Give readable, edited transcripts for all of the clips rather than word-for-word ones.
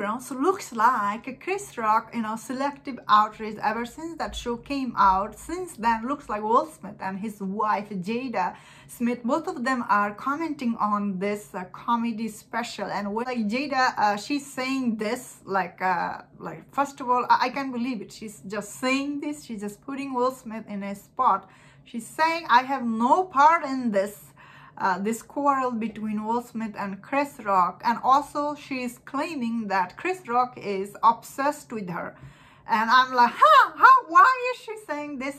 backgrounds looks like Chris Rock, you know, Selective, Outrage, ever since that show came out, since then looks like Will Smith and his wife Jada Smith, both of them are commenting on this comedy special. And when, like, Jada, she's saying this like first of all, I can't believe it, she's just saying this, she's just putting Will Smith in a spot. She's saying, I have no part in this this quarrel between Will Smith and Chris Rock. And also she's claiming that Chris Rock is obsessed with her. And I'm like, why is she saying this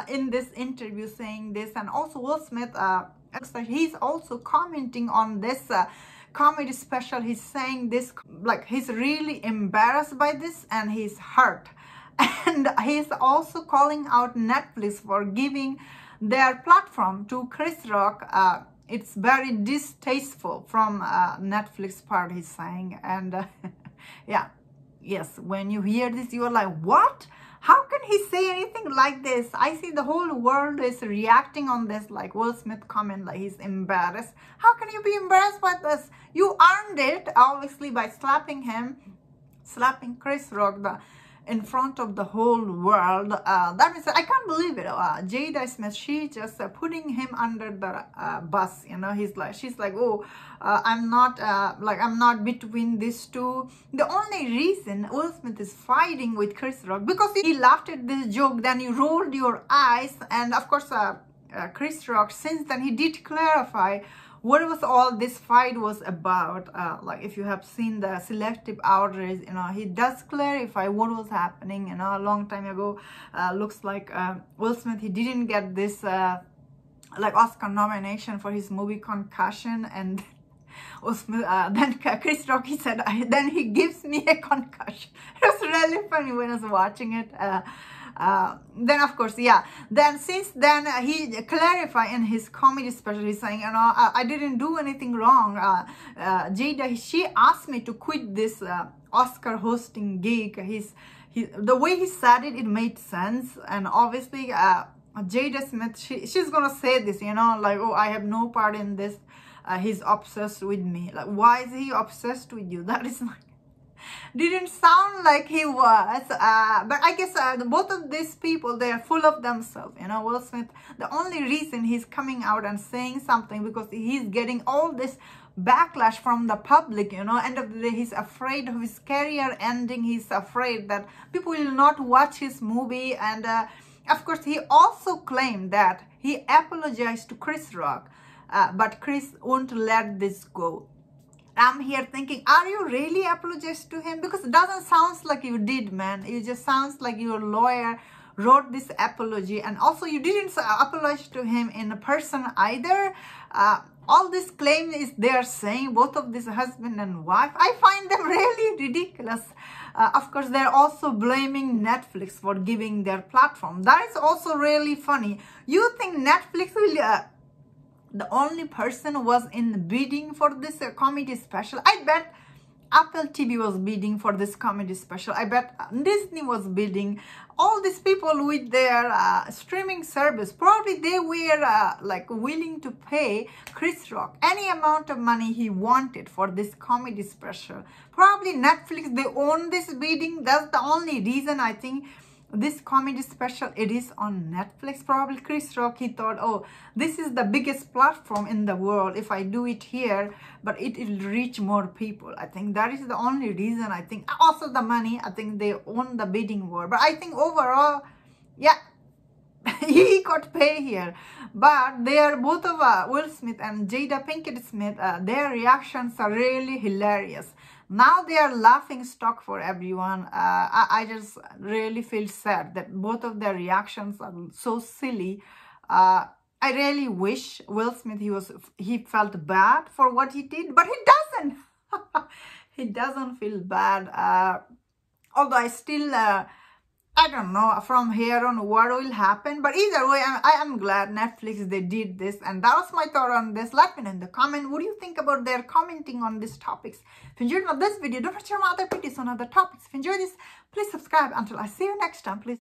in this interview, saying this? And also Will Smith, he's also commenting on this comedy special. He's saying this like he's really embarrassed by this and he's hurt. And he's also calling out Netflix for giving their platform to Chris Rock. It's very distasteful from Netflix part, he's saying. And yeah, yes, when you hear this, you're like, what? How can he say anything like this? I see the whole world is reacting on this, like Will Smith comment, like he's embarrassed. How can you be embarrassed by this? You earned it, obviously, by slapping Chris Rock in front of the whole world. That means I can't believe it. Jada Smith, she just putting him under the bus, you know. She's like, oh, I'm not between these two. The only reason Will Smith is fighting with Chris Rock because he laughed at this joke, then you rolled your eyes. And of course Chris Rock, since then, he did clarify what was all this fight was about. Like if you have seen the Selective, Outrage, you know, he does clarify what was happening, you know, a long time ago. Looks like Will Smith, he didn't get this like Oscar nomination for his movie Concussion, and then Chris Rock, he said, then he gives me a concussion. It was really funny when I was watching it. Then of course, yeah, then since then he clarified in his comedy special, he's saying, you know, I didn't do anything wrong. Jada, she asked me to quit this Oscar hosting gig. The way he said it, it made sense. And obviously Jada Smith, she's gonna say this, you know, like, oh, I have no part in this, he's obsessed with me. Like, why is he obsessed with you? That is not, didn't sound like he was. But I guess both of these people, they are full of themselves, you know. Will Smith, the only reason he's coming out and saying something because he's getting all this backlash from the public, you know. End of the day, he's afraid of his career ending. He's afraid that people will not watch his movie. And of course, he also claimed that he apologized to Chris Rock, but Chris won't let this go. I'm here thinking, are you really apologized to him? Because it doesn't sound like you did, man. It just sounds like your lawyer wrote this apology. And also you didn't apologize to him in person either. All this claim is they're saying, both of this husband and wife. I find them really ridiculous. Of course, they're also blaming Netflix for giving their platform. That is also really funny. You think Netflix will... the only person who was in bidding for this comedy special? I bet Apple TV was bidding for this comedy special. I bet Disney was bidding. All these people with their streaming service, probably they were like willing to pay Chris Rock any amount of money he wanted for this comedy special. Probably Netflix, they own this bidding. That's the only reason I think this comedy special, it is on Netflix. Probably Chris Rock, he thought, oh, this is the biggest platform in the world. If I do it here, but it will reach more people. I think that is the only reason. I think also the money, I think they own the bidding war. But I think overall, yeah, he got paid here. But they are both of Will Smith and Jada Pinkett Smith, their reactions are really hilarious. Now they are laughing stock for everyone. I just really feel sad that both of their reactions are so silly. I really wish Will Smith, he felt bad for what he did, but he doesn't. He doesn't feel bad. Although I still, I don't know from here on what will happen. But either way, I am glad Netflix, they did this. And that was my thought on this. Let me know in the comment. What do you think about their commenting on these topics? If you enjoyed this video, don't forget to share my other videos on other topics. If you enjoyed this, please subscribe. Until I see you next time, please.